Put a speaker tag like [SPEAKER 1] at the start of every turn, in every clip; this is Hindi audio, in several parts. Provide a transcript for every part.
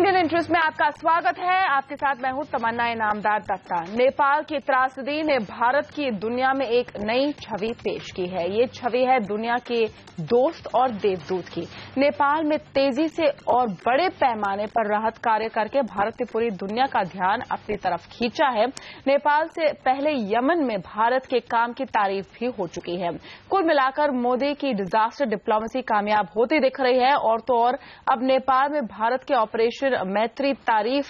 [SPEAKER 1] इंडियन इंटरेस्ट में आपका स्वागत है। आपके साथ मैं हूं तमन्ना इनामदार दत्ता। नेपाल की त्रासदी ने भारत की दुनिया में एक नई छवि पेश की है। ये छवि है दुनिया के दोस्त और देवदूत की। नेपाल में तेजी से और बड़े पैमाने पर राहत कार्य करके भारत ने पूरी दुनिया का ध्यान अपनी तरफ खींचा है। नेपाल से पहले यमन में भारत के काम की तारीफ भी हो चुकी है। कुल मिलाकर मोदी की डिजास्टर डिप्लोमेसी कामयाब होती दिख रही है। और तो और अब नेपाल में भारत के ऑपरेशन मैत्री तारीफ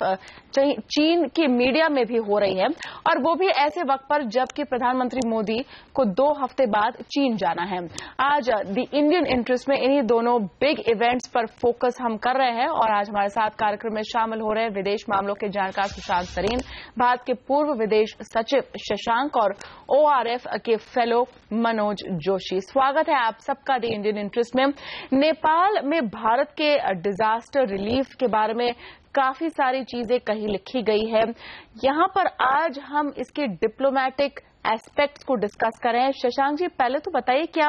[SPEAKER 1] चीन की मीडिया में भी हो रही है, और वो भी ऐसे वक्त पर जबकि प्रधानमंत्री मोदी को 2 हफ्ते बाद चीन जाना है। आज द इंडियन इंटरेस्ट में इन्हीं दोनों बिग इवेंट्स पर फोकस हम कर रहे हैं। और आज हमारे साथ कार्यक्रम में शामिल हो रहे हैं विदेश मामलों के जानकार सुशांत सरीन, भारत के पूर्व विदेश सचिव शशांक और ORF के फेलो मनोज जोशी। स्वागत है आप सबका द इंडियन इंटरेस्ट में। नेपाल में भारत के डिजास्टर रिलीफ के बारे में काफी सारी चीजें कही लिखी गई है। यहां पर आज हम इसके डिप्लोमेटिक एस्पेक्ट्स को डिस्कस कर रहे हैं। शशांक जी, पहले तो बताइए, क्या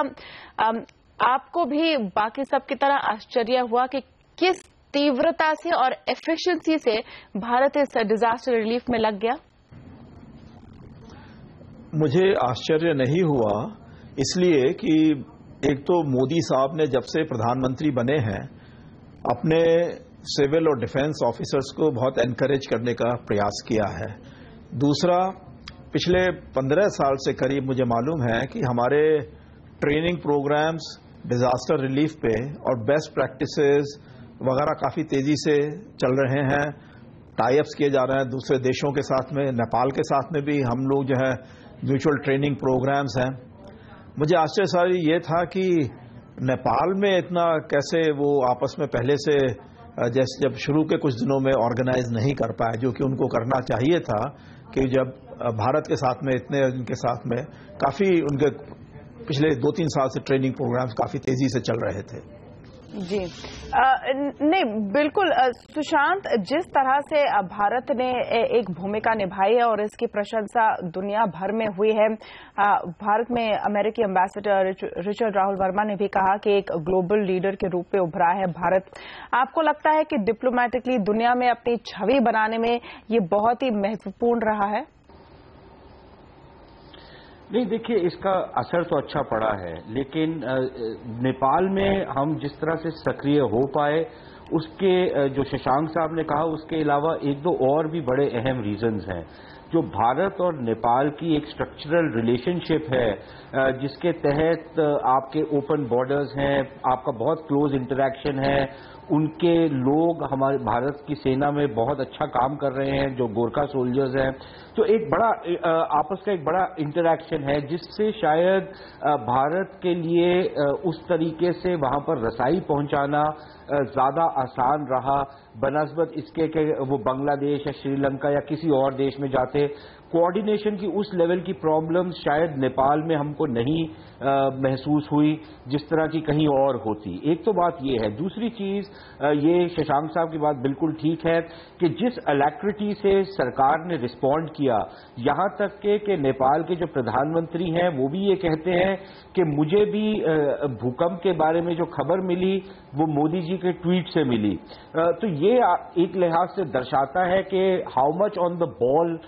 [SPEAKER 1] आपको भी बाकी सब की तरह आश्चर्य हुआ कि किस तीव्रता से और एफिशिएंसी से भारत इस डिजास्टर रिलीफ में लग गया?
[SPEAKER 2] मुझे आश्चर्य नहीं हुआ, इसलिए कि एक तो मोदी साहब ने जब से प्रधानमंत्री बने हैं अपने सिविल और डिफेंस ऑफिसर्स को बहुत एनकरेज करने का प्रयास किया है। दूसरा, पिछले 15 साल से करीब मुझे मालूम है कि हमारे ट्रेनिंग प्रोग्राम्स डिजास्टर रिलीफ पे और बेस्ट प्रैक्टिसेस वगैरह काफी तेजी से चल रहे हैं। टाई अप्स किए जा रहे हैं दूसरे देशों के साथ में, नेपाल के साथ में भी हम लोग जो है म्यूचुअल ट्रेनिंग प्रोग्राम्स हैं। मुझे आश्चर्य सारी ये था कि नेपाल में इतना कैसे वो आपस में पहले से जैसे जब शुरू के कुछ दिनों में ऑर्गेनाइज नहीं कर पाए, जो कि उनको करना चाहिए था, कि जब भारत के साथ में इतने उनके साथ में काफी उनके पिछले 2-3 साल से ट्रेनिंग प्रोग्राम्स काफी तेजी से चल रहे थे।
[SPEAKER 1] जी नहीं, बिल्कुल सुशांत, जिस तरह से भारत ने एक भूमिका निभाई है और इसकी प्रशंसा दुनिया भर में हुई है। भारत में अमेरिकी एम्बेसडर रिचर्ड राहुल वर्मा ने भी कहा कि एक ग्लोबल लीडर के रूप में उभरा है भारत। आपको लगता है कि डिप्लोमेटिकली दुनिया में अपनी छवि बनाने में ये बहुत ही महत्वपूर्ण रहा है?
[SPEAKER 3] नहीं, देखिए, इसका असर तो अच्छा पड़ा है, लेकिन नेपाल में हम जिस तरह से सक्रिय हो पाए, उसके जो शशांक साहब ने कहा, उसके अलावा 1-2 और भी बड़े अहम रीजंस हैं। जो भारत और नेपाल की एक स्ट्रक्चरल रिलेशनशिप है, जिसके तहत आपके ओपन बॉर्डर्स हैं, आपका बहुत क्लोज इंटरैक्शन है, उनके लोग हमारे भारत की सेना में बहुत अच्छा काम कर रहे हैं, जो गोरखा सोल्जर्स हैं। तो एक बड़ा आपस का एक बड़ा इंटरैक्शन है, जिससे शायद भारत के लिए उस तरीके से वहां पर रसाई पहुंचाना ज्यादा आसान रहा बनस्बत इसके कि वो बांग्लादेश या श्रीलंका या किसी और देश में जाते। कोऑर्डिनेशन की उस लेवल की प्रॉब्लम शायद नेपाल में हमको नहीं महसूस हुई जिस तरह की कहीं और होती। एक तो बात ये है। दूसरी चीज, ये शशांक साहब की बात बिल्कुल ठीक है कि जिस अलैक्रिटी से सरकार ने रिस्पॉन्ड किया, यहां तक कि नेपाल के जो प्रधानमंत्री हैं वो भी ये कहते हैं कि मुझे भी भूकंप के बारे में जो खबर मिली वो मोदी जी के ट्वीट से मिली। तो ये एक लिहाज से दर्शाता है कि how much on the ball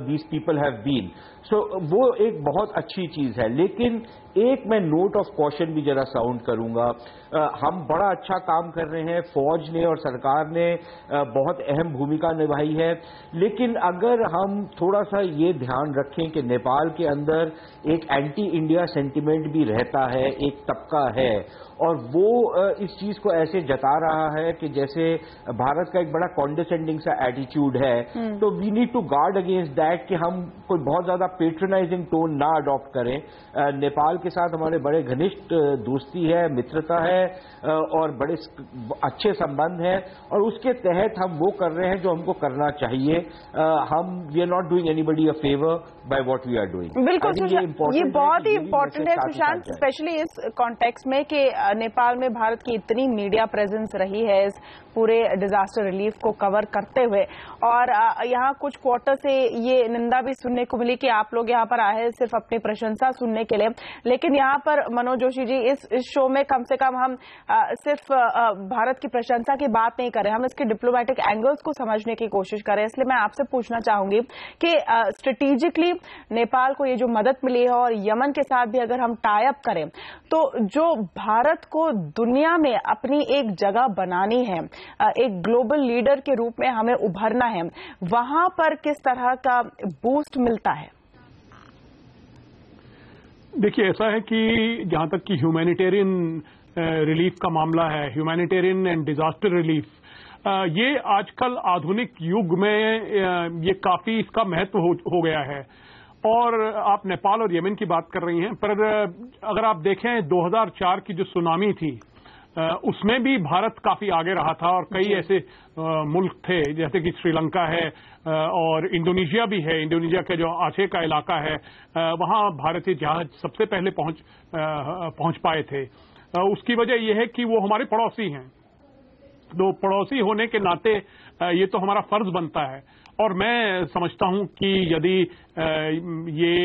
[SPEAKER 3] these people have been. So वो एक बहुत अच्छी चीज है। लेकिन एक मैं नोट ऑफ कॉशन भी जरा साउंड करूंगा। हम बड़ा अच्छा काम कर रहे हैं, फौज ने और सरकार ने बहुत अहम भूमिका निभाई है, लेकिन अगर हम थोड़ा सा ये ध्यान रखें कि नेपाल के अंदर एक एंटी इंडिया सेंटिमेंट भी रहता है, एक तबका है, और वो इस चीज को ऐसे जता रहा है कि जैसे भारत का एक बड़ा कॉन्डिसेंडिंग सा एटीट्यूड है। तो we need to guard against that कि हम कोई बहुत ज्यादा पेट्रोनाइजिंग टोन ना अडॉप्ट करें। नेपाल के साथ हमारे बड़े घनिष्ठ दोस्ती है, मित्रता है और बड़े अच्छे संबंध हैं, और उसके तहत हम वो कर रहे हैं जो हमको करना चाहिए। We are not doing anybody a favour by what we are doing.
[SPEAKER 1] बिल्कुल, ये बहुत ही इंपॉर्टेंट है सुशांत, स्पेशली इस कॉन्टेक्स्ट में कि नेपाल में भारत की इतनी मीडिया प्रेजेंस रही है इस पूरे डिजास्टर रिलीफ को कवर करते हुए, और यहाँ कुछ क्वार्टर से ये निंदा भी सुनने को मिली कि आप लोग यहाँ पर आए हैं सिर्फ अपनी प्रशंसा सुनने के लिए, लेकिन यहाँ पर मनोज जोशी जी इस शो में कम से कम हम सिर्फ भारत की प्रशंसा की बात नहीं करें, हम इसके डिप्लोमेटिक एंगल्स को समझने की कोशिश करें। इसलिए मैं आपसे पूछना चाहूंगी कि स्ट्रेटेजिकली नेपाल को ये जो मदद मिली है और यमन के साथ भी अगर हम टाई अप करें तो जो भारत को दुनिया में अपनी एक जगह बनानी है, एक ग्लोबल लीडर के रूप में हमें उभरना है, वहां पर किस तरह का बूस्ट मिलता है?
[SPEAKER 4] देखिए, ऐसा है कि जहां तक कि ह्यूमैनिटेरियन रिलीफ का मामला है, ह्यूमैनिटेरियन एंड डिजास्टर रिलीफ, ये आजकल आधुनिक युग में ये काफी इसका महत्व हो गया है। और आप नेपाल और यमन की बात कर रही हैं, पर अगर आप देखें 2004 की जो सुनामी थी उसमें भी भारत काफी आगे रहा था और कई ऐसे मुल्क थे जैसे कि श्रीलंका है और इंडोनेशिया भी है। इंडोनेशिया के जो आचे का इलाका है वहां भारतीय जहाज सबसे पहले पहुंच पाए थे। उसकी वजह यह है कि वो हमारे पड़ोसी हैं, तो पड़ोसी होने के नाते ये तो हमारा फर्ज बनता है। और मैं समझता हूं कि यदि ये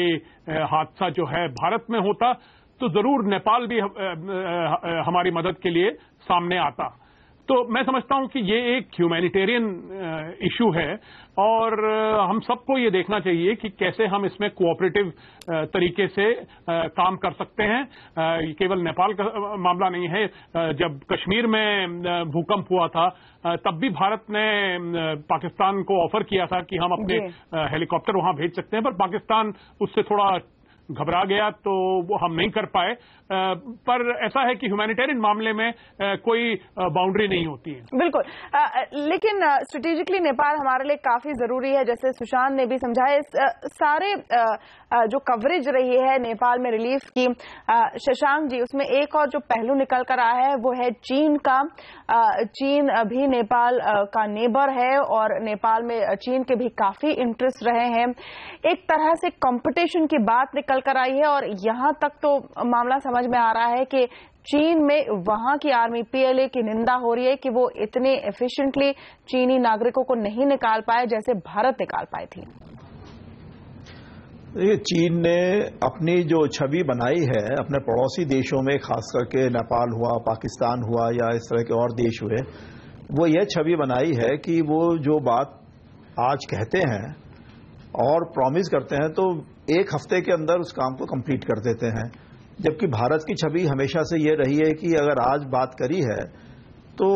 [SPEAKER 4] हादसा जो है भारत में होता तो जरूर नेपाल भी हमारी मदद के लिए सामने आता। तो मैं समझता हूं कि ये एक ह्यूमैनिटेरियन इशू है और हम सबको ये देखना चाहिए कि कैसे हम इसमें कोऑपरेटिव तरीके से काम कर सकते हैं। ये केवल नेपाल का मामला नहीं है। जब कश्मीर में भूकंप हुआ था तब भी भारत ने पाकिस्तान को ऑफर किया था कि हम अपने हेलीकॉप्टर वहां भेज सकते हैं, पर पाकिस्तान उससे थोड़ा घबरा गया तो वो हम नहीं कर पाए। पर ऐसा है कि ह्यूमैनिटेरियन मामले में कोई बाउंड्री नहीं होती है।
[SPEAKER 1] बिल्कुल, लेकिन स्ट्रेटेजिकली नेपाल हमारे लिए काफी जरूरी है, जैसे सुशांत ने भी समझाया। इस सारे जो कवरेज रही है नेपाल में रिलीफ की, शशांक जी, उसमें एक और जो पहलू निकल कर आया है वो है चीन का। चीन भी नेपाल का नेबर है और नेपाल में चीन के भी काफी इंटरेस्ट रहे हैं। एक तरह से कंपटीशन की बात निकल कर आई है और यहां तक तो मामला समझ में आ रहा है कि चीन में वहां की आर्मी पीएलए की निंदा हो रही है कि वो इतने एफिशिएंटली चीनी नागरिकों को नहीं निकाल पाए जैसे भारत निकाल पाई थी।
[SPEAKER 2] चीन ने अपनी जो छवि बनाई है अपने पड़ोसी देशों में, खास करके नेपाल हुआ, पाकिस्तान हुआ या इस तरह के और देश हुए, वो ये छवि बनाई है कि वो जो बात आज कहते हैं और प्रॉमिस करते हैं तो एक हफ्ते के अंदर उस काम को कंप्लीट कर देते हैं। जबकि भारत की छवि हमेशा से ये रही है कि अगर आज बात करी है तो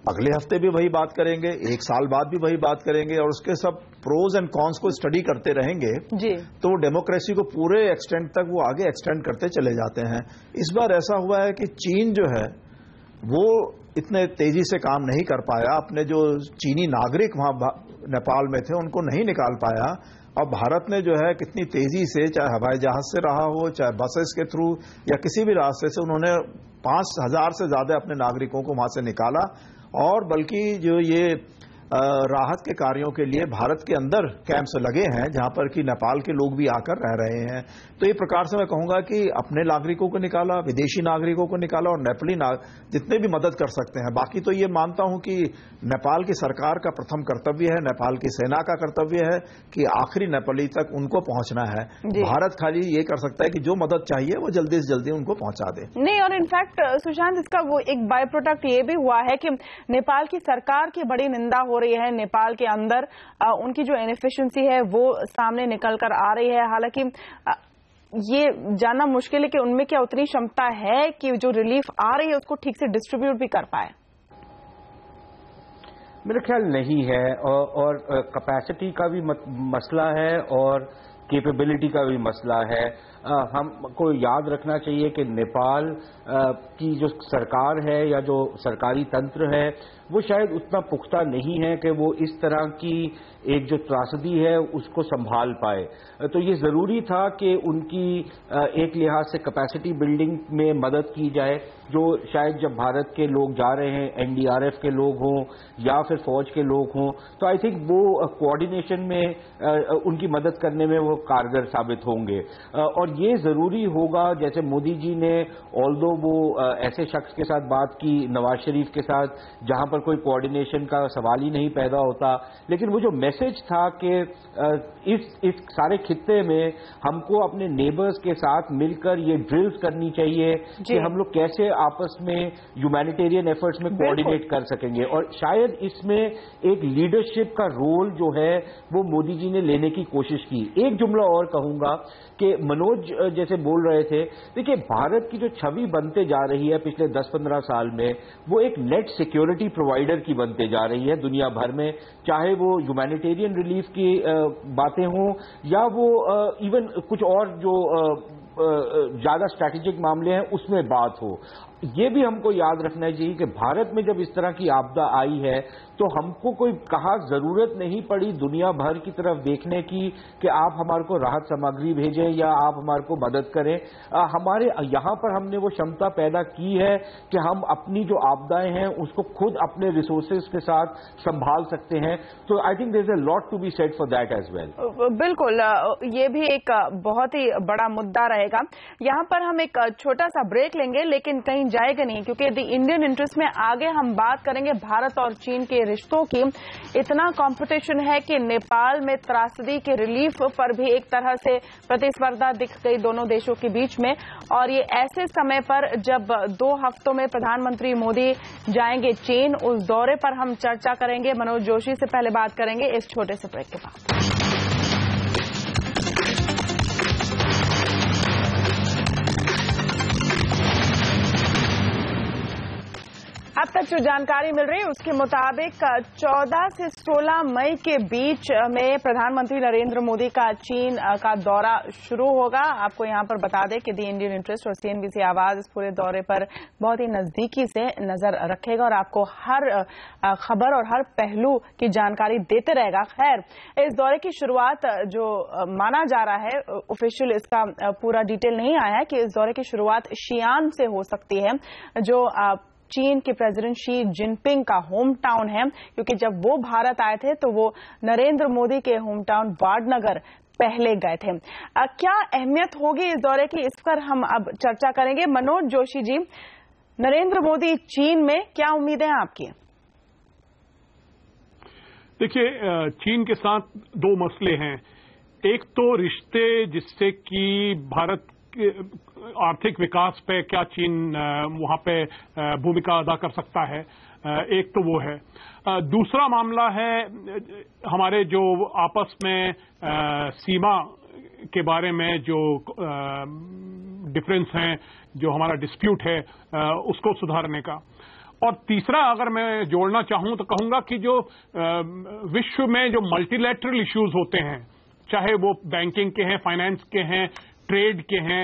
[SPEAKER 2] अगले हफ्ते भी वही बात करेंगे, एक साल बाद भी वही बात करेंगे और उसके सब प्रोज एंड कॉन्स को स्टडी करते रहेंगे
[SPEAKER 1] जी।
[SPEAKER 2] तो वो डेमोक्रेसी को पूरे एक्सटेंड तक वो आगे एक्सटेंड करते चले जाते हैं। इस बार ऐसा हुआ है कि चीन जो है वो इतने तेजी से काम नहीं कर पाया, अपने जो चीनी नागरिक वहां नेपाल में थे उनको नहीं निकाल पाया। और भारत ने जो है कितनी तेजी से, चाहे हवाई जहाज से रहा हो, चाहे बसेस के थ्रू या किसी भी रास्ते से, उन्होंने 5000 से ज्यादा अपने नागरिकों को वहां से निकाला। और बल्कि जो ये राहत के कार्यों के लिए भारत के अंदर कैंप्स लगे हैं जहां पर कि नेपाल के लोग भी आकर रह रहे हैं। तो ये प्रकार से मैं कहूंगा कि अपने नागरिकों को निकाला, विदेशी नागरिकों को निकाला और नेपाली जितने भी मदद कर सकते हैं। बाकी तो ये मानता हूं कि नेपाल की सरकार का प्रथम कर्तव्य है, नेपाल की सेना का कर्तव्य है कि आखिरी नेपाली तक उनको पहुंचना है। भारत खाली ये कर सकता है कि जो मदद चाहिए वो जल्दी से जल्दी उनको पहुंचा दे।
[SPEAKER 1] नहीं, और इनफैक्ट सुशांत, इसका वो एक बाय प्रोडक्ट ये भी हुआ है कि नेपाल की सरकार की बड़ी निंदा हो रही है नेपाल के अंदर, उनकी जो इनएफिशिएंसी है वो सामने निकल कर आ रही है। हालांकि ये जानना मुश्किल है कि उनमें क्या उतनी क्षमता है कि जो रिलीफ आ रही है उसको ठीक से डिस्ट्रीब्यूट भी कर पाए।
[SPEAKER 3] मेरा ख्याल नहीं है, और कैपेसिटी का भी मसला है और कैपेबिलिटी का भी मसला है। हमको याद रखना चाहिए कि नेपाल की जो सरकार है या जो सरकारी तंत्र है वो शायद उतना पुख्ता नहीं है कि वो इस तरह की एक जो त्रासदी है उसको संभाल पाए। तो ये जरूरी था कि उनकी एक लिहाज से कैपेसिटी बिल्डिंग में मदद की जाए, जो शायद जब भारत के लोग जा रहे हैं, एनडीआरएफ के लोग हों या फिर फौज के लोग हों, तो आई थिंक वो कोऑर्डिनेशन में उनकी मदद करने में वो कारगर साबित होंगे। और ये जरूरी होगा, जैसे मोदी जी ने ऑल्दो वो ऐसे शख्स के साथ बात की, नवाज शरीफ के साथ, जहां पर कोई कोऑर्डिनेशन का सवाल ही नहीं पैदा होता। लेकिन वो जो मैसेज था कि इस सारे खित्ते में हमको अपने नेबर्स के साथ मिलकर ये ड्रिल्स करनी चाहिए कि हम लोग कैसे आपस में ह्यूमैनिटेरियन एफर्ट्स में कोऑर्डिनेट कर सकेंगे, और शायद इसमें एक लीडरशिप का रोल जो है वो मोदी जी ने लेने की कोशिश की। एक जुमला और कहूंगा कि मनोज जैसे बोल रहे थे, देखिए भारत की जो छवि बनते जा रही है पिछले 10-15 साल में, वो एक नेट सिक्योरिटी प्रोवाइडर की बनते जा रही है दुनिया भर में, चाहे वो ह्यूमैनिटेरियन रिलीफ की बातें हों या वो इवन कुछ और जो ज्यादा स्ट्रैटेजिक मामले हैं उसमें बात हो। ये भी हमको याद रखना चाहिए कि भारत में जब इस तरह की आपदा आई है तो हमको कोई कहा जरूरत नहीं पड़ी दुनिया भर की तरफ देखने की कि आप हमारे को राहत सामग्री भेजें या आप हमारे को मदद करें। हमारे यहाँ पर हमने वो क्षमता पैदा की है कि हम अपनी जो आपदाएं हैं उसको खुद अपने रिसोर्सेज के साथ संभाल सकते हैं। तो I think there is a lot to be said for that as well.
[SPEAKER 1] बिल्कुल, ये भी एक बहुत ही बड़ा मुद्दा रहेगा। यहाँ पर हम एक छोटा सा ब्रेक लेंगे, लेकिन कहीं जाएगा नहीं, क्योंकि द इंडियन इंटरेस्ट में आगे हम बात करेंगे भारत और चीन के रिश्तों की। इतना कंपटीशन है कि नेपाल में त्रासदी के रिलीफ पर भी एक तरह से प्रतिस्पर्धा दिख गई दोनों देशों के बीच में, और ये ऐसे समय पर जब 2 हफ्तों में प्रधानमंत्री मोदी जाएंगे चीन, उस दौरे पर हम चर्चा करेंगे। मनोज जोशी से पहले बात करेंगे इस छोटे से ब्रेक के बाद। अब तक जो जानकारी मिल रही है उसके मुताबिक 14 से 16 मई के बीच में प्रधानमंत्री नरेंद्र मोदी का चीन का दौरा शुरू होगा। आपको यहां पर बता दें कि द इंडियन इंटरेस्ट और CNBC आवाज इस पूरे दौरे पर बहुत ही नजदीकी से नजर रखेगा और आपको हर खबर और हर पहलू की जानकारी देते रहेगा। खैर, इस दौरे की शुरुआत जो माना जा रहा है, ऑफिशियल इसका पूरा डिटेल नहीं आया है, कि इस दौरे की शुरुआत शियान से हो सकती है, जो चीन के प्रेसिडेंट शी जिनपिंग का होम टाउन है, क्योंकि जब वो भारत आए थे तो वो नरेंद्र मोदी के होम टाउन वाडनगर पहले गए थे। क्या अहमियत होगी इस दौरे की, इस पर हम अब चर्चा करेंगे। मनोज जोशी जी, नरेंद्र मोदी चीन में, क्या उम्मीदें हैं आपकी?
[SPEAKER 4] देखिए, चीन के साथ 2 मसले हैं। एक तो रिश्ते जिससे कि भारत आर्थिक विकास पे क्या चीन वहां पे भूमिका अदा कर सकता है, एक तो वो है। दूसरा मामला है हमारे जो आपस में सीमा के बारे में जो डिफरेंस हैं, जो हमारा डिस्प्यूट है, उसको सुधारने का। और तीसरा अगर मैं जोड़ना चाहूं तो कहूंगा कि जो विश्व में जो मल्टीलैटरल इश्यूज होते हैं, चाहे वो बैंकिंग के हैं, फाइनेंस के हैं, ट्रेड के हैं,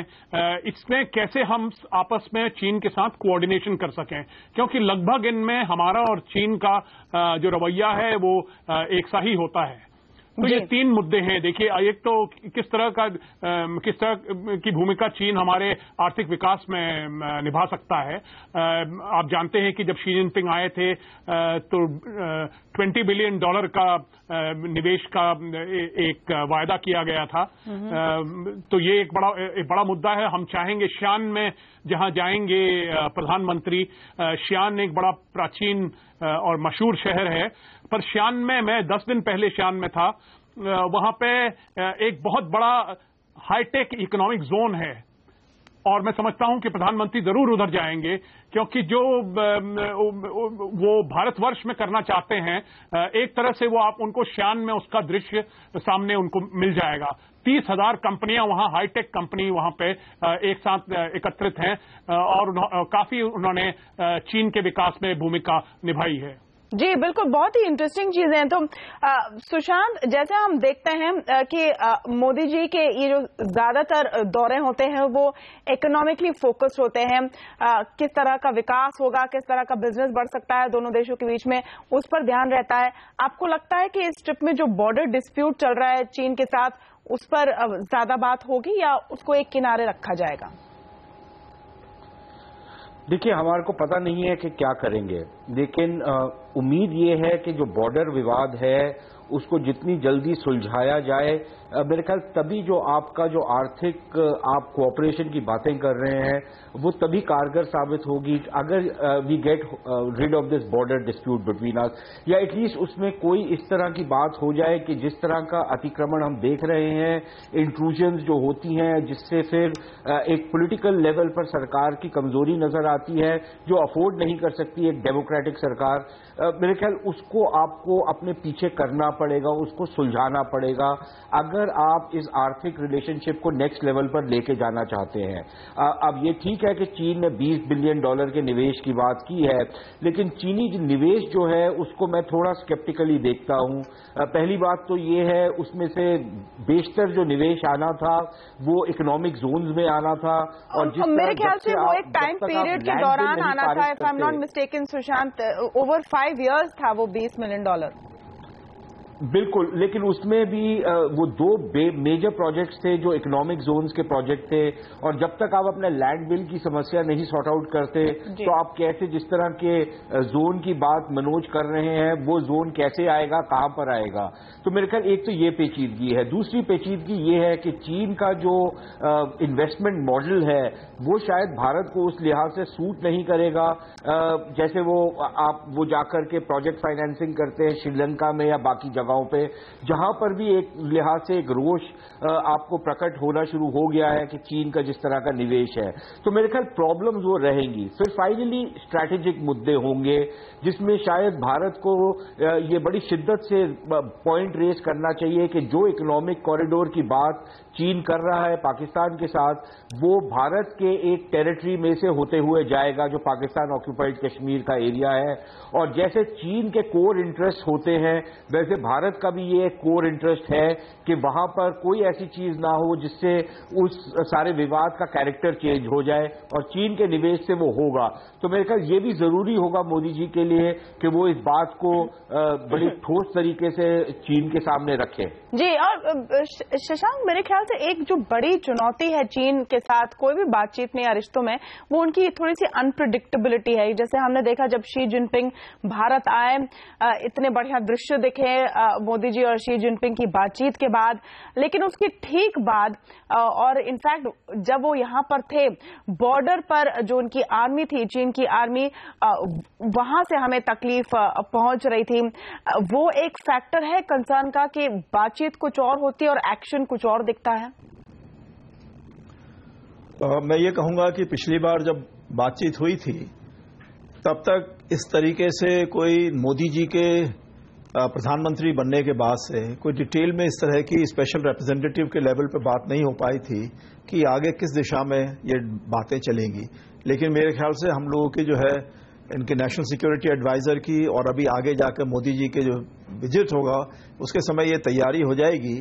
[SPEAKER 4] इसमें कैसे हम आपस में चीन के साथ कोऑर्डिनेशन कर सकें, क्योंकि लगभग इनमें हमारा और चीन का जो रवैया है वो एक सा ही होता है। तो ये 3 मुद्दे हैं। देखिए, एक तो किस तरह की भूमिका चीन हमारे आर्थिक विकास में निभा सकता है। आप जानते हैं कि जब शी जिनपिंग आए थे तो $20 बिलियन का निवेश का एक वायदा किया गया था। तो ये एक बड़ा मुद्दा है। हम चाहेंगे शियान में जहां जाएंगे प्रधानमंत्री, शियान एक बड़ा प्राचीन और मशहूर शहर है, पर शियान में मैं 10 दिन पहले शियान में था। वहां पे एक बहुत बड़ा हाईटेक इकोनॉमिक जोन है और मैं समझता हूं कि प्रधानमंत्री जरूर उधर जाएंगे, क्योंकि जो वो भारतवर्ष में करना चाहते हैं, एक तरह से वो आप उनको शियान में उसका दृश्य सामने उनको मिल जाएगा। 30,000 कंपनियां वहां, हाईटेक कंपनी वहां पे एक साथ एकत्रित हैं और काफी उन्होंने चीन के विकास में भूमिका निभाई है।
[SPEAKER 1] जी बिल्कुल, बहुत ही इंटरेस्टिंग चीजें हैं। तो सुशांत, जैसे हम देखते हैं कि मोदी जी के ये जो ज्यादातर दौरे होते हैं वो इकोनॉमिकली फोकस्ड होते हैं, किस तरह का विकास होगा, किस तरह का बिजनेस बढ़ सकता है दोनों देशों के बीच में, उस पर ध्यान रहता है। आपको लगता है कि इस ट्रिप में जो बॉर्डर डिस्प्यूट चल रहा है चीन के साथ, उस पर ज्यादा बात होगी या उसको एक किनारे रखा जाएगा?
[SPEAKER 3] देखिए, हमारे को पता नहीं है कि क्या करेंगे, लेकिन उम्मीद ये है कि जो बॉर्डर विवाद है उसको जितनी जल्दी सुलझाया जाए, मेरे ख्याल तभी जो आपका जो आर्थिक आप कोऑपरेशन की बातें कर रहे हैं वो तभी कारगर साबित होगी अगर we get rid of this border dispute between us, या एटलीस्ट उसमें कोई इस तरह की बात हो जाए कि जिस तरह का अतिक्रमण हम देख रहे हैं, इंट्रूजन्स जो होती हैं जिससे फिर एक पॉलिटिकल लेवल पर सरकार की कमजोरी नजर आती है जो अफोर्ड नहीं कर सकती एक डेमोक्रेटिक सरकार, मेरे ख्याल उसको आपको अपने पीछे करना पड़ेगा, उसको सुलझाना पड़ेगा अगर आप इस आर्थिक रिलेशनशिप को नेक्स्ट लेवल पर लेके जाना चाहते हैं। अब ये ठीक है कि चीन ने $20 बिलियन के निवेश की बात की है, लेकिन चीनी निवेश जो है उसको मैं थोड़ा स्केप्टिकली देखता हूं। पहली बात तो ये है उसमें से बेशतर जो निवेश आना था वो इकोनॉमिक जोन्स में आना था, और जिस
[SPEAKER 1] मेरे ख्याल से वो एक टाइम पीरियड के दौरान आना था, if I am not mistaken Sushant, over 5 years था वो $20 मिलियन।
[SPEAKER 3] बिल्कुल, लेकिन उसमें भी वो 2 मेजर प्रोजेक्ट्स थे जो इकोनॉमिक जोन्स के प्रोजेक्ट थे, और जब तक आप अपने लैंड बिल की समस्या नहीं सॉर्ट आउट करते तो आप कैसे, जिस तरह के जोन की बात मनोज कर रहे हैं, वो जोन कैसे आएगा, कहां पर आएगा। तो मेरे ख्याल एक तो ये पेचीदगी है। दूसरी पेचीदगी ये है कि चीन का जो इन्वेस्टमेंट मॉडल है वो शायद भारत को उस लिहाज से सूट नहीं करेगा, जैसे वो जाकर के प्रोजेक्ट फाइनेंसिंग करते हैं श्रीलंका में या बाकी जगहों पे, जहां पर भी एक लिहाज से एक रोष आपको प्रकट होना शुरू हो गया है कि चीन का जिस तरह का निवेश है। तो मेरे ख्याल प्रॉब्लम्स वो रहेंगी। फिर फाइनली स्ट्रैटेजिक मुद्दे होंगे जिसमें शायद भारत को ये बड़ी शिद्दत से पॉइंट रेस करना चाहिए कि जो इकोनॉमिक कॉरिडोर की बात चीन कर रहा है पाकिस्तान के साथ, वो भारत के एक टेरिटरी में से होते हुए जाएगा जो पाकिस्तान ऑक्यूपाइड कश्मीर का एरिया है। और जैसे चीन के कोर इंटरेस्ट होते हैं वैसे भारत का भी ये एक कोर इंटरेस्ट है कि वहां पर कोई ऐसी चीज ना हो जिससे उस सारे विवाद का कैरेक्टर चेंज हो जाए, और चीन के निवेश से वो होगा। तो मेरे ख्याल ये भी जरूरी होगा मोदी जी के लिए कि वो इस बात को बड़ी ठोस तरीके से चीन के सामने रखें।
[SPEAKER 1] जी, और शशांक मेरे ख्याल से एक जो बड़ी चुनौती है चीन के साथ कोई भी बातचीत में या रिश्तों में, वो उनकी थोड़ी सी अनप्रिडिक्टेबिलिटी है। जैसे हमने देखा जब शी जिनपिंग भारत आए, इतने बढ़िया दृश्य दिखे मोदी जी और शी जिनपिंग की बातचीत के बाद, लेकिन उसके ठीक बाद और इनफैक्ट जब वो यहाँ पर थे, बॉर्डर पर जो उनकी आर्मी थी, चीन की आर्मी, वहां से हमें तकलीफ पहुंच रही थी। वो एक फैक्टर है कंसर्न का कि बातचीत कुछ और होती है और एक्शन कुछ और दिखता है।
[SPEAKER 2] मैं ये कहूंगा कि पिछली बार जब बातचीत हुई थी तब तक इस तरीके से कोई मोदी जी के प्रधानमंत्री बनने के बाद से कोई डिटेल में इस तरह की स्पेशल रिप्रेजेंटेटिव के लेवल पर बात नहीं हो पाई थी कि आगे किस दिशा में ये बातें चलेंगी। लेकिन मेरे ख्याल से हम लोगों की जो है इनके नेशनल सिक्योरिटी एडवाइजर की और अभी आगे जाकर मोदी जी के जो विजिट होगा उसके समय ये तैयारी हो जाएगी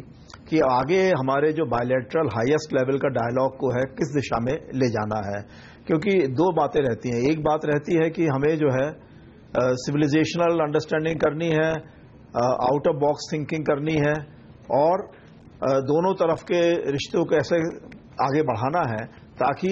[SPEAKER 2] कि आगे हमारे जो बायलैटरल हाईएस्ट लेवल का डायलॉग को है किस दिशा में ले जाना है। क्योंकि 2 बातें रहती हैं। एक बात रहती है कि हमें जो है सिविलाइजेशनल अंडरस्टैंडिंग करनी है, आउट ऑफ बॉक्स थिंकिंग करनी है, और दोनों तरफ के रिश्तों को ऐसे आगे बढ़ाना है ताकि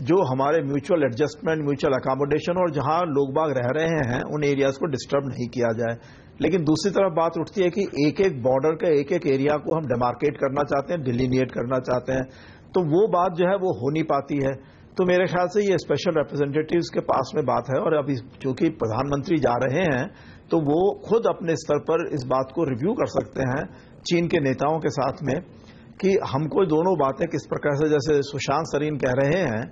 [SPEAKER 2] जो हमारे म्यूचुअल एडजस्टमेंट, म्यूचुअल अकोमोडेशन और जहां लोग बाग रह रहे हैं उन एरियाज को डिस्टर्ब नहीं किया जाए। लेकिन दूसरी तरफ बात उठती है कि एक एक बॉर्डर के एक एक एरिया को हम डेमार्केट करना चाहते हैं, डिलिनिएट करना चाहते हैं, तो वो बात जो है वो हो नहीं पाती है। तो मेरे ख्याल से ये स्पेशल रिप्रेजेंटेटिव्स के पास में बात है, और अभी चूंकि प्रधानमंत्री जा रहे हैं तो वो खुद अपने स्तर पर इस बात को रिव्यू कर सकते हैं चीन के नेताओं के साथ में कि हमको दोनों बातें किस प्रकार से, जैसे सुशांत सरीन कह रहे हैं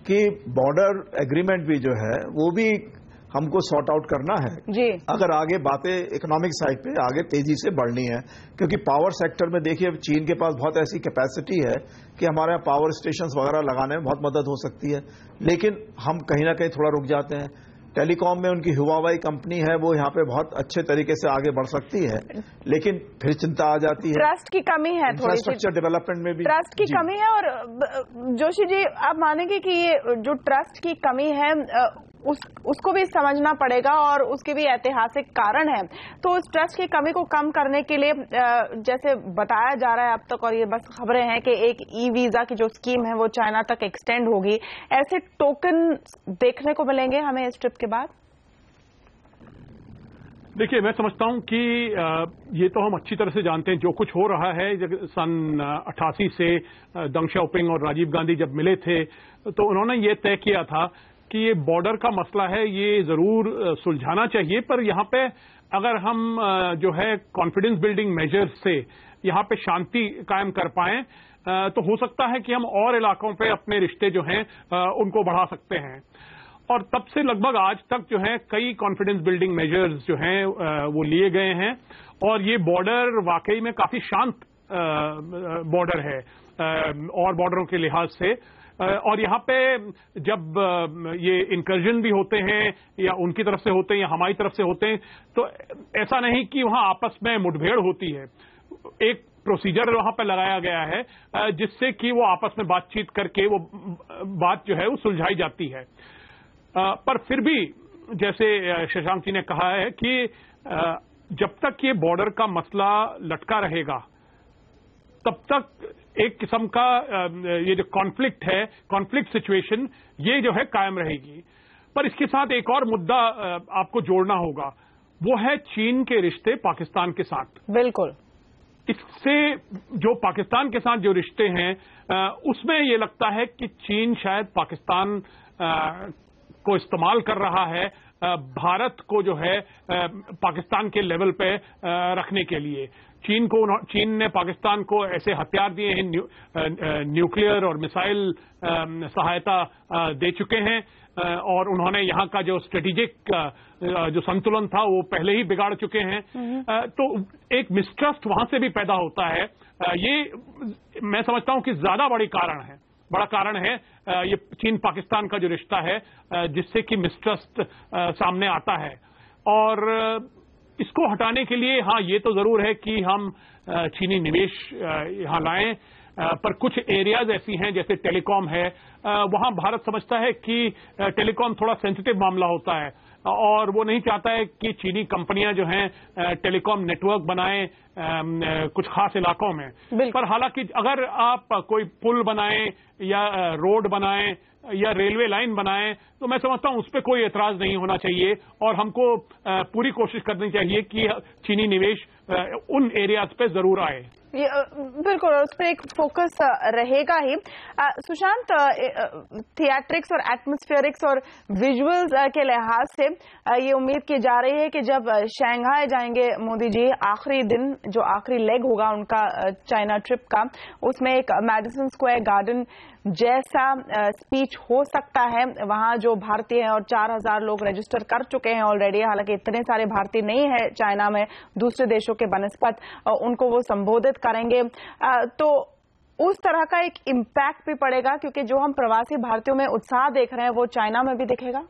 [SPEAKER 2] कि बॉर्डर एग्रीमेंट भी जो है वो भी हमको सॉर्ट आउट करना है
[SPEAKER 1] जी।
[SPEAKER 2] अगर आगे बातें इकोनॉमिक साइड पे आगे तेजी से बढ़नी है। क्योंकि पावर सेक्टर में देखिए चीन के पास बहुत ऐसी कैपेसिटी है कि हमारे यहाँ पावर स्टेशंस वगैरह लगाने में बहुत मदद हो सकती है, लेकिन हम कहीं ना कहीं थोड़ा रुक जाते हैं। टेलीकॉम में उनकी हुआवाई कंपनी है, वो यहाँ पे बहुत अच्छे तरीके से आगे बढ़ सकती है, लेकिन फिर चिंता आ जाती है,
[SPEAKER 1] ट्रस्ट की कमी है,
[SPEAKER 2] इंफ्रास्ट्रक्चर डेवलपमेंट में भी
[SPEAKER 1] ट्रस्ट की कमी है। और जोशी जी आप मानेंगे कि ये जो ट्रस्ट की कमी है उसको भी समझना पड़ेगा और उसके भी ऐतिहासिक कारण है। तो उस ट्रस्ट की कमी को कम करने के लिए जैसे बताया जा रहा है अब तक, और ये बस खबरें हैं कि एक ई वीजा की जो स्कीम है वो चाइना तक एक्सटेंड होगी। ऐसे टोकन देखने को मिलेंगे हमें इस ट्रिप के बाद?
[SPEAKER 4] देखिए, मैं समझता हूं कि ये तो हम अच्छी तरह से जानते हैं जो कुछ हो रहा है। सन 88 से दंग शाओपिंग और राजीव गांधी जब मिले थे तो उन्होंने ये तय किया था कि ये बॉर्डर का मसला है, ये जरूर सुलझाना चाहिए, पर यहाँ पे अगर हम जो है कॉन्फिडेंस बिल्डिंग मेजर्स से यहाँ पे शांति कायम कर पाएं तो हो सकता है कि हम और इलाकों पे अपने रिश्ते जो हैं उनको बढ़ा सकते हैं। और तब से लगभग आज तक जो है कई कॉन्फिडेंस बिल्डिंग मेजर्स जो हैं वो लिए गए हैं और ये बॉर्डर वाकई में काफी शांत बॉर्डर है और बॉर्डरों के लिहाज से। और यहाँ पे जब ये इंकर्जन भी होते हैं या उनकी तरफ से होते हैं या हमारी तरफ से होते हैं तो ऐसा नहीं कि वहां आपस में मुठभेड़ होती है। एक प्रोसीजर वहां पे लगाया गया है जिससे कि वो आपस में बातचीत करके वो बात जो है वो सुलझाई जाती है। पर फिर भी जैसे शशांक जी ने कहा है कि जब तक ये बॉर्डर का मसला लटका रहेगा तब तक एक किस्म का ये जो कॉन्फ्लिक्ट सिचुएशन ये जो है कायम रहेगी। पर इसके साथ एक और मुद्दा आपको जोड़ना होगा, वो है चीन के रिश्ते पाकिस्तान के साथ।
[SPEAKER 1] बिल्कुल,
[SPEAKER 4] इससे जो पाकिस्तान के साथ जो रिश्ते हैं उसमें ये लगता है कि चीन शायद पाकिस्तान को इस्तेमाल कर रहा है भारत को जो है पाकिस्तान के लेवल पे रखने के लिए। चीन ने पाकिस्तान को ऐसे हथियार दिए हैं, न्यूक्लियर और मिसाइल सहायता दे चुके हैं और उन्होंने यहाँ का जो स्ट्रेटेजिक जो संतुलन था वो पहले ही बिगाड़ चुके हैं। तो एक मिसट्रस्ट वहां से भी पैदा होता है। ये मैं समझता हूं कि ज्यादा बड़ा कारण है ये चीन पाकिस्तान का जो रिश्ता है जिससे कि मिसट्रस्ट सामने आता है। और इसको हटाने के लिए हाँ ये तो जरूर है कि हम चीनी निवेश यहाँ लाएं, पर कुछ एरियाज ऐसी हैं जैसे टेलीकॉम है, वहां भारत समझता है कि टेलीकॉम थोड़ा सेंसिटिव मामला होता है और वो नहीं चाहता है कि चीनी कंपनियां जो हैं टेलीकॉम नेटवर्क बनाएं कुछ खास इलाकों में। पर हालांकि अगर आप कोई पुल बनाएं या रोड बनाएं या रेलवे लाइन बनाएं तो मैं समझता हूं उस पर कोई एतराज नहीं होना चाहिए और हमको पूरी कोशिश करनी चाहिए कि चीनी निवेश उन एरियाज पे जरूर आए।
[SPEAKER 1] बिल्कुल, उस पर एक फोकस रहेगा ही। सुशांत, थिएट्रिक्स और एटमॉस्फेरिक्स और विजुअल्स के लिहाज से ये उम्मीद की जा रही है कि जब शंघाई जाएंगे मोदी जी, आखिरी दिन जो आखिरी लेग होगा उनका चाइना ट्रिप का, उसमें एक मैडिसन स्क्वायर गार्डन जैसा स्पीच हो सकता है। वहां जो भारतीय हैं और 4000 लोग रजिस्टर कर चुके हैं ऑलरेडी, हालांकि इतने सारे भारतीय नहीं है चाइना में दूसरे देशों के बनस्पत, उनको वो संबोधित करेंगे। तो उस तरह का एक इम्पैक्ट भी पड़ेगा क्योंकि जो हम प्रवासी भारतीयों में उत्साह देख रहे हैं वो चाइना में भी दिखेगा।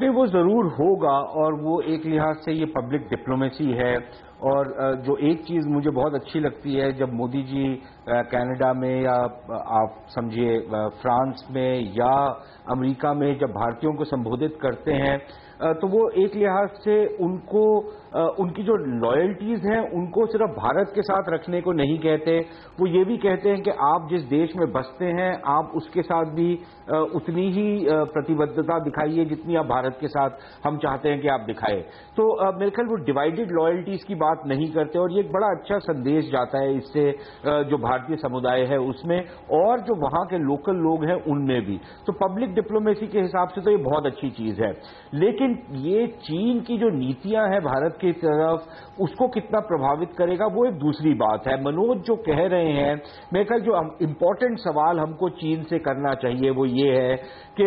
[SPEAKER 3] नहीं, वो जरूर होगा और वो एक लिहाज से ये पब्लिक डिप्लोमेसी है। और जो एक चीज मुझे बहुत अच्छी लगती है, जब मोदी जी कनाडा में या आप समझिए फ्रांस में या अमेरिका में जब भारतीयों को संबोधित करते हैं तो वो एक लिहाज से उनको उनकी जो लॉयल्टीज हैं उनको सिर्फ भारत के साथ रखने को नहीं कहते, वो ये भी कहते हैं कि आप जिस देश में बसते हैं आप उसके साथ भी उतनी ही प्रतिबद्धता दिखाइए जितनी आप भारत के साथ हम चाहते हैं कि आप दिखाएं। तो मेरे ख्याल वो डिवाइडेड लॉयल्टीज की बात नहीं करते और ये एक बड़ा अच्छा संदेश जाता है इससे जो भारतीय समुदाय है उसमें और जो वहां के लोकल लोग हैं उनमें भी। तो पब्लिक डिप्लोमेसी के हिसाब से तो ये बहुत अच्छी चीज है। लेकिन ये चीन की जो नीतियां हैं भारत की तरफ उसको कितना प्रभावित करेगा वो एक दूसरी बात है। मनोज जो कह रहे हैं, मेरे ख्याल जो इंपॉर्टेंट सवाल हमको चीन से करना चाहिए वो ये है कि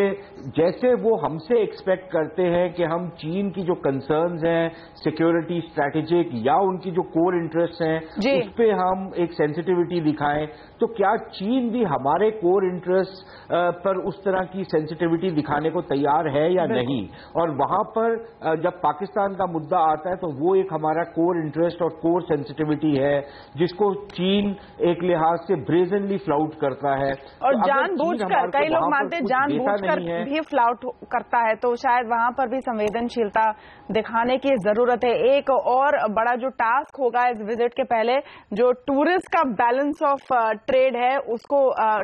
[SPEAKER 3] जैसे वो हमसे एक्सपेक्ट करते हैं कि हम चीन की जो कंसर्न्स हैं सिक्योरिटी स्ट्रैटेजिक या उनकी जो कोर इंटरेस्ट हैं उस पे हम एक सेंसिटिविटी दिखाएं, तो क्या चीन भी हमारे कोर इंटरेस्ट पर उस तरह की सेंसिटिविटी दिखाने को तैयार है या नहीं। और वहां पर जब पाकिस्तान का मुद्दा आता है तो वो एक हमारा कोर इंटरेस्ट और कोर सेंसिटिविटी है जिसको चीन एक लिहाज से ब्रेजनली फ्लाउट करता है।
[SPEAKER 1] और तो जानबूझकर, कई लोग मानते हैं जानबूझकर भी फ्लाउट करता है, तो शायद वहां पर भी संवेदनशीलता दिखाने की जरूरत है। एक और बड़ा जो टास्क होगा इस विजिट के पहले, जो टूरिस्ट का बैलेंस ऑफ ट्रेड है उसको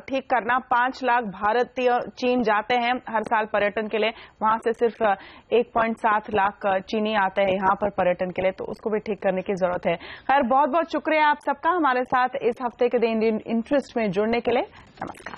[SPEAKER 1] ठीक करना। 5 लाख भारतीय चीन जाते हैं हर साल पर्यटन के लिए, वहां से सिर्फ 1.7 लाख चीनी आते हैं यहाँ पर पर्यटन के लिए, तो उसको भी ठीक करने की जरूरत है। खैर, बहुत बहुत शुक्रिया आप सबका हमारे साथ इस हफ्ते के द इंडियन इंटरेस्ट में जुड़ने के लिए। नमस्कार।